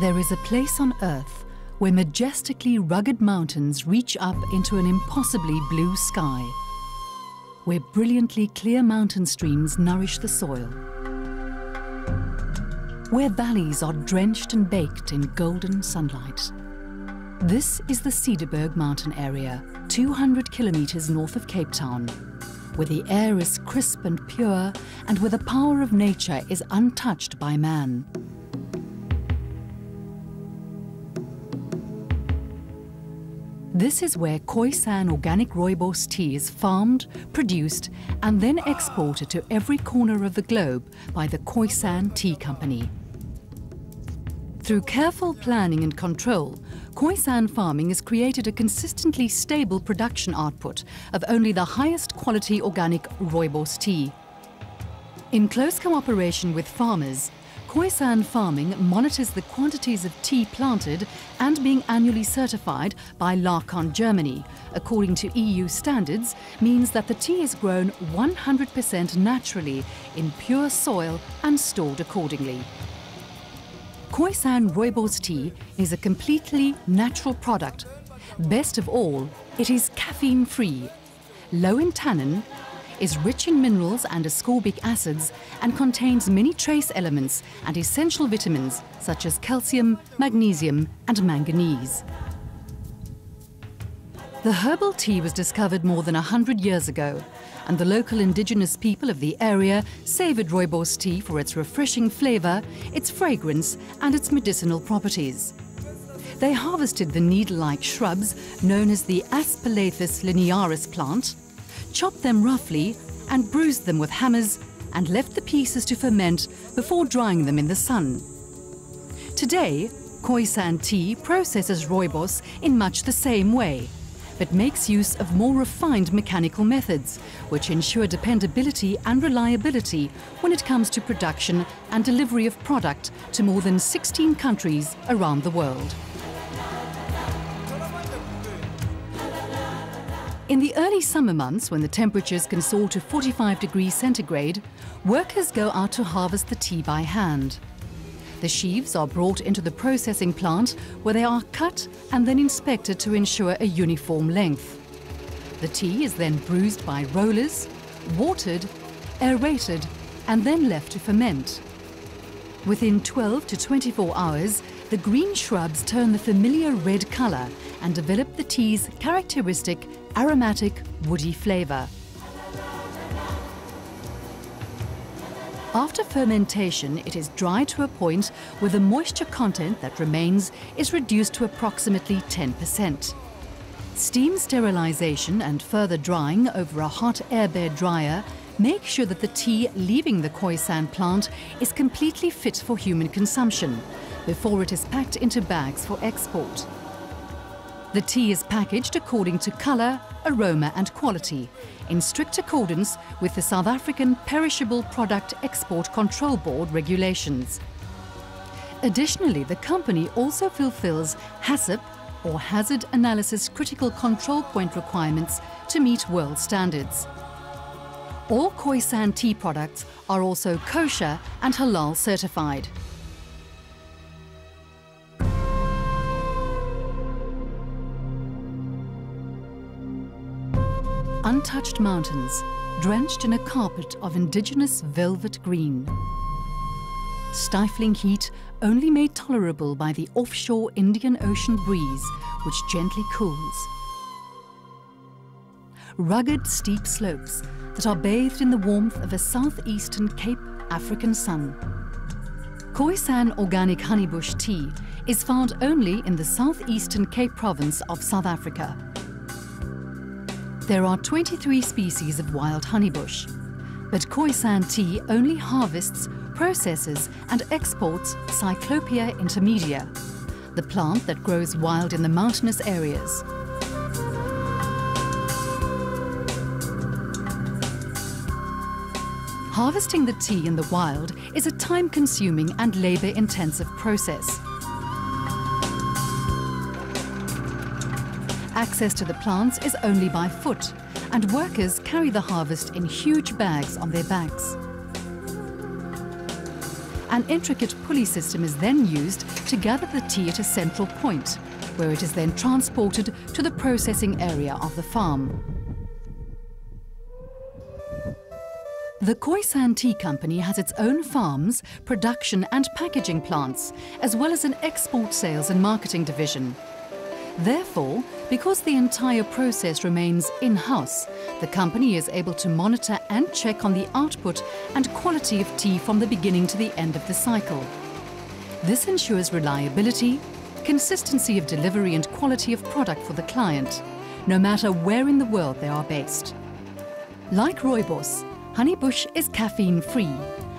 There is a place on Earth where majestically rugged mountains reach up into an impossibly blue sky, where brilliantly clear mountain streams nourish the soil, where valleys are drenched and baked in golden sunlight. This is the Cederberg mountain area, 200 kilometers north of Cape Town, where the air is crisp and pure and where the power of nature is untouched by man. This is where Khoi San organic rooibos tea is farmed, produced and then exported to every corner of the globe by the Khoi San Tea Company. Through careful planning and control, Khoi San farming has created a consistently stable production output of only the highest quality organic rooibos tea. In close cooperation with farmers, Khoi San farming monitors the quantities of tea planted and being annually certified by Lacan Germany, according to EU standards, means that the tea is grown 100% naturally in pure soil and stored accordingly. Khoi San rooibos tea is a completely natural product. Best of all, it is caffeine-free, low in tannin, is rich in minerals and ascorbic acids, and contains many trace elements and essential vitamins such as calcium, magnesium and manganese. The herbal tea was discovered more than 100 years ago, and the local indigenous people of the area savoured rooibos tea for its refreshing flavour, its fragrance and its medicinal properties. They harvested the needle-like shrubs known as the Aspalathus linearis plant, chopped them roughly and bruised them with hammers and left the pieces to ferment before drying them in the sun. Today, Khoi San Tea processes rooibos in much the same way, but makes use of more refined mechanical methods, which ensure dependability and reliability when it comes to production and delivery of product to more than 16 countries around the world. In the early summer months, when the temperatures can soar to 45 degrees centigrade, workers go out to harvest the tea by hand. The sheaves are brought into the processing plant where they are cut and then inspected to ensure a uniform length. The tea is then bruised by rollers, watered, aerated and then left to ferment. Within 12 to 24 hours, the green shrubs turn the familiar red colour and develop the tea's characteristic aromatic, woody flavour. After fermentation, it is dried to a point where the moisture content that remains is reduced to approximately 10%. Steam sterilisation and further drying over a hot air-bed dryer make sure that the tea leaving the Khoi San plant is completely fit for human consumption before it is packed into bags for export. The tea is packaged according to colour, aroma and quality, in strict accordance with the South African Perishable Product Export Control Board regulations. Additionally, the company also fulfills HACCP, or Hazard Analysis Critical Control Point requirements to meet world standards. All Khoi San tea products are also kosher and halal certified. Untouched mountains, drenched in a carpet of indigenous velvet green. Stifling heat only made tolerable by the offshore Indian Ocean breeze, which gently cools. Rugged, steep slopes that are bathed in the warmth of a southeastern Cape African sun. Khoi San organic honeybush tea is found only in the southeastern Cape province of South Africa. There are 23 species of wild honeybush, but Khoi San tea only harvests, processes and exports Cyclopia intermedia, the plant that grows wild in the mountainous areas. Harvesting the tea in the wild is a time-consuming and labour-intensive process. Access to the plants is only by foot, and workers carry the harvest in huge bags on their backs. An intricate pulley system is then used to gather the tea at a central point, where it is then transported to the processing area of the farm. The Khoi San Tea Company has its own farms, production and packaging plants, as well as an export sales and marketing division. Therefore, because the entire process remains in-house, the company is able to monitor and check on the output and quality of tea from the beginning to the end of the cycle. This ensures reliability, consistency of delivery and quality of product for the client, no matter where in the world they are based. Like rooibos, honeybush is caffeine-free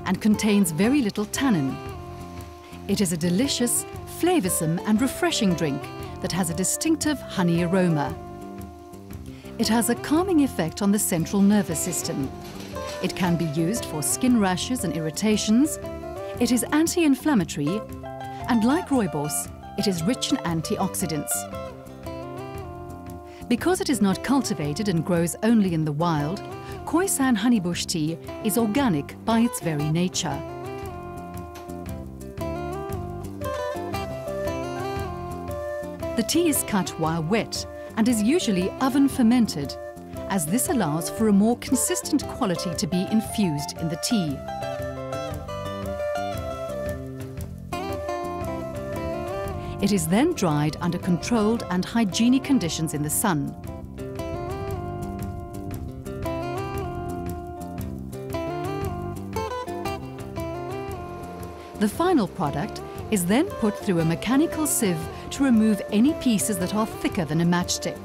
and contains very little tannin. It is a delicious, flavoursome and refreshing drink that has a distinctive honey aroma. It has a calming effect on the central nervous system. It can be used for skin rashes and irritations. It is anti-inflammatory, and like rooibos, it is rich in antioxidants. Because it is not cultivated and grows only in the wild, Khoi San honeybush tea is organic by its very nature. The tea is cut while wet and is usually oven fermented, as this allows for a more consistent quality to be infused in the tea. It is then dried under controlled and hygienic conditions in the sun. The final product is then put through a mechanical sieve to remove any pieces that are thicker than a matchstick.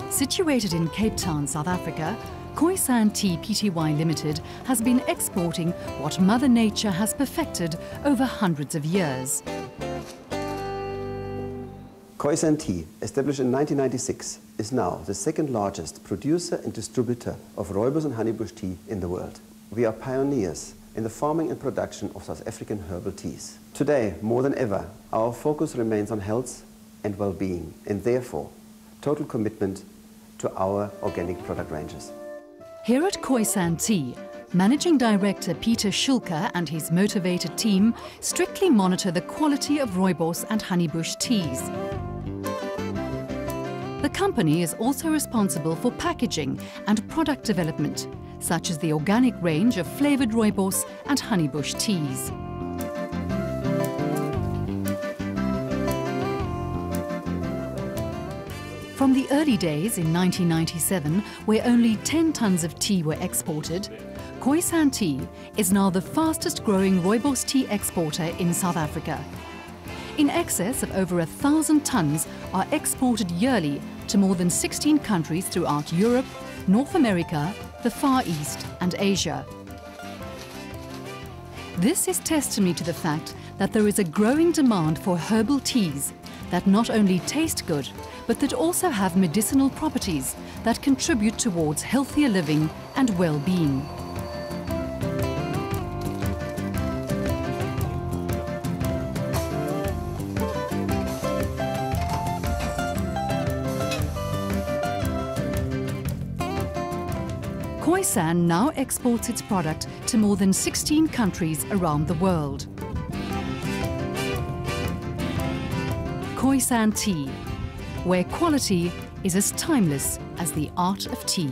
Situated in Cape Town, South Africa, Khoi San Tea Pty Limited has been exporting what Mother Nature has perfected over hundreds of years. Khoi San Tea, established in 1996, is now the second largest producer and distributor of rooibos and honeybush tea in the world. We are pioneers in the farming and production of South African herbal teas. Today, more than ever, our focus remains on health and well-being, and therefore, total commitment to our organic product ranges. Here at Khoi San Tea, Managing Director Peter Schulker and his motivated team strictly monitor the quality of rooibos and honeybush teas. The company is also responsible for packaging and product development, such as the organic range of flavoured rooibos and honeybush teas. From the early days in 1997, where only 10 tons of tea were exported, Khoi San Tea is now the fastest growing rooibos tea exporter in South Africa. In excess of over 1,000 tons are exported yearly to more than 16 countries throughout Europe, North America, the Far East and Asia. This is testimony to the fact that there is a growing demand for herbal teas that not only taste good, but that also have medicinal properties that contribute towards healthier living and well-being. Khoi San now exports its product to more than 16 countries around the world. Khoi San Tea, where quality is as timeless as the art of tea.